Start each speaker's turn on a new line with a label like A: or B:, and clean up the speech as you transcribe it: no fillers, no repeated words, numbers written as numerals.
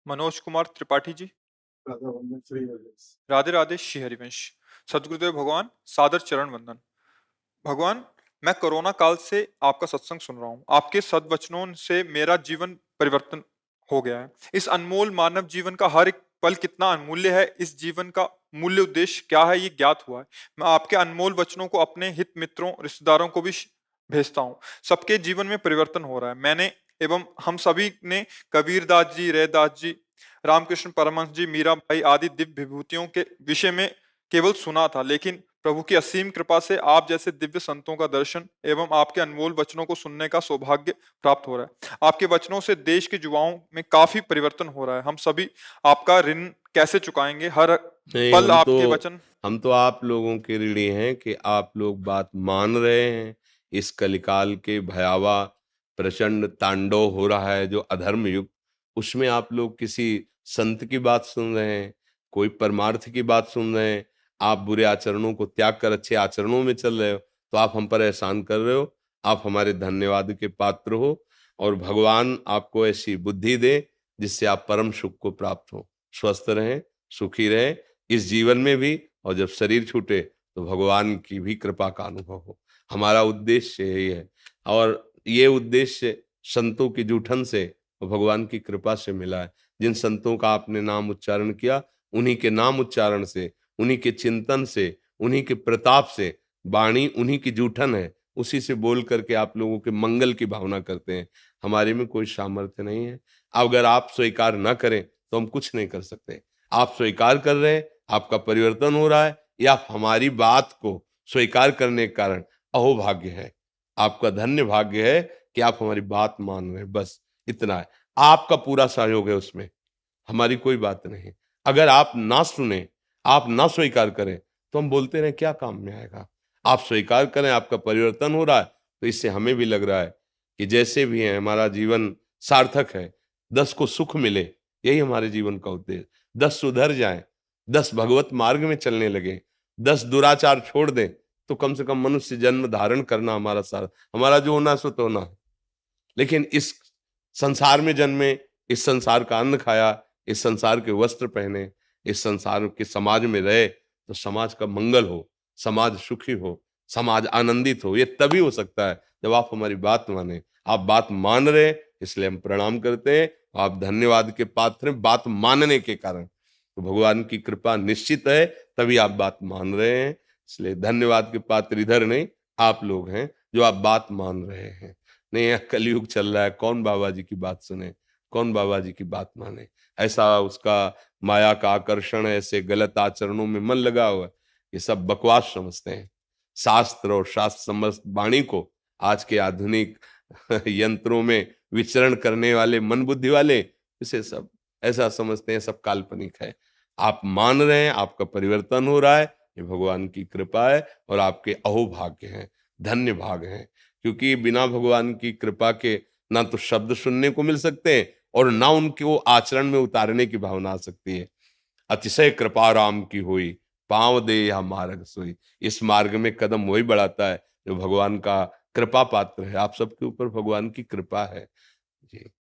A: मनोज कुमार त्रिपाठी जी।
B: राधा वंदन श्री हरिवंश।
A: राधे राधे श्री हरिवंश। सदगुरुदेव भगवान, सादर चरण वंदन। भगवान, मैं कोरोना काल से आपका सत्संग सुन रहा हूँ। आपके सद्वचनों से मेरा जीवन परिवर्तन हो गया है। इस अनमोल मानव जीवन का हर एक पल कितना अनमूल्य है, इस जीवन का मूल्य उद्देश्य क्या है, ये ज्ञात हुआ है। मैं आपके अनमोल वचनों को अपने हित मित्रों, रिश्तेदारों को भी भेजता हूँ। सबके जीवन में परिवर्तन हो रहा है। मैंने एवं हम सभी ने कबीरदास जी, रैदास जी, रामकृष्ण परमहंस जी, मीराबाई आदि दिव्य विभूतियों के विषय में केवल सुना था, लेकिन प्रभु की असीम कृपा से आप जैसे दिव्य संतों का दर्शन एवं आपके अनमोल वचनों को सुनने का सौभाग्य प्राप्त हो रहा है। आपके वचनों से देश के युवाओं में काफी परिवर्तन हो रहा है। हम सभी आपका ऋण कैसे चुकाएंगे? हर
C: नहीं,
A: पल आपके वचन।
C: हम तो आप लोगों के ऋणी हैं कि आप लोग बात मान रहे हैं। इस कलिकाल के भयावह प्रचंड तांडव हो रहा है जो अधर्म युग, उसमें आप लोग किसी संत की बात सुन रहे हैं, कोई परमार्थ की बात सुन रहे हैं। आप बुरे आचरणों को त्याग कर अच्छे आचरणों में चल रहे हो, तो आप हम पर एहसान कर रहे हो। आप हमारे धन्यवाद के पात्र हो और भगवान आपको ऐसी बुद्धि दे जिससे आप परम सुख को प्राप्त हो। स्वस्थ रहें, सुखी रहें इस जीवन में भी, और जब शरीर छूटे तो भगवान की भी कृपा का अनुभव हो। हमारा उद्देश्य यही है, और ये उद्देश्य संतों की जूठन से और भगवान की कृपा से मिला है। जिन संतों का आपने नाम उच्चारण किया, उन्हीं के नाम उच्चारण से, उन्हीं के चिंतन से, उन्हीं के प्रताप से, वाणी उन्हीं की जूठन है, उसी से बोल करके आप लोगों के मंगल की भावना करते हैं। हमारे में कोई सामर्थ्य नहीं है। अगर आप स्वीकार न करें तो हम कुछ नहीं कर सकते। आप स्वीकार कर रहे हैं, आपका परिवर्तन हो रहा है, या आप हमारी बात को स्वीकार करने के कारण अहोभाग्य है। आपका धन्य भाग्य है कि आप हमारी बात मान रहे हैं, बस इतना है। आपका पूरा सहयोग है उसमें, हमारी कोई बात नहीं। अगर आप ना सुने, आप ना स्वीकार करें, तो हम बोलते रहे क्या काम में आएगा। आप स्वीकार करें, आपका परिवर्तन हो रहा है, तो इससे हमें भी लग रहा है कि जैसे भी है हमारा जीवन सार्थक है। 10 को सुख मिले, यही हमारे जीवन का उद्देश्य। 10 सुधर जाएं, 10 भगवत मार्ग में चलने लगे, 10 दुराचार छोड़ दें, तो कम से कम मनुष्य जन्म धारण करना हमारा सारा, हमारा जो होना है सो तो होना है। लेकिन इस संसार में जन्मे, इस संसार का अन्न खाया, इस संसार के वस्त्र पहने, इस संसार के समाज में रहे, तो समाज का मंगल हो, समाज सुखी हो, समाज आनंदित हो। ये तभी हो सकता है जब आप हमारी बात माने। आप बात मान रहे हैं, इसलिए हम प्रणाम करते हैं। आप धन्यवाद के पात्र हैं बात मानने के कारण। तो भगवान की कृपा निश्चित है, तभी आप बात मान रहे हैं। इसलिए धन्यवाद के पात्र इधर नहीं, आप लोग हैं जो आप बात मान रहे हैं। नहीं, यह कलयुग चल रहा है, कौन बाबा जी की बात सुने, कौन बाबा जी की बात माने। ऐसा उसका माया का आकर्षण है, ऐसे गलत आचरणों में मन लगा हुआ है, ये सब बकवास समझते हैं। शास्त्र और शास्त्र समस्त वाणी को आज के आधुनिक यंत्रों में विचरण करने वाले मन बुद्धि वाले इसे सब ऐसा समझते हैं, सब काल्पनिक है। आप मान रहे हैं, आपका परिवर्तन हो रहा है, ये भगवान की कृपा है, और आपके अहोभाग्य हैं, धन्य भाग हैं। क्योंकि बिना भगवान की कृपा के ना तो शब्द सुनने को मिल सकते हैं, और ना उनको आचरण में उतारने की भावना आ सकती है। अतिशय कृपा राम की हुई, पांव दे या मार्ग सोई। इस मार्ग में कदम वही बढ़ाता है जो भगवान का कृपा पात्र है। आप सबके ऊपर भगवान की कृपा है जी।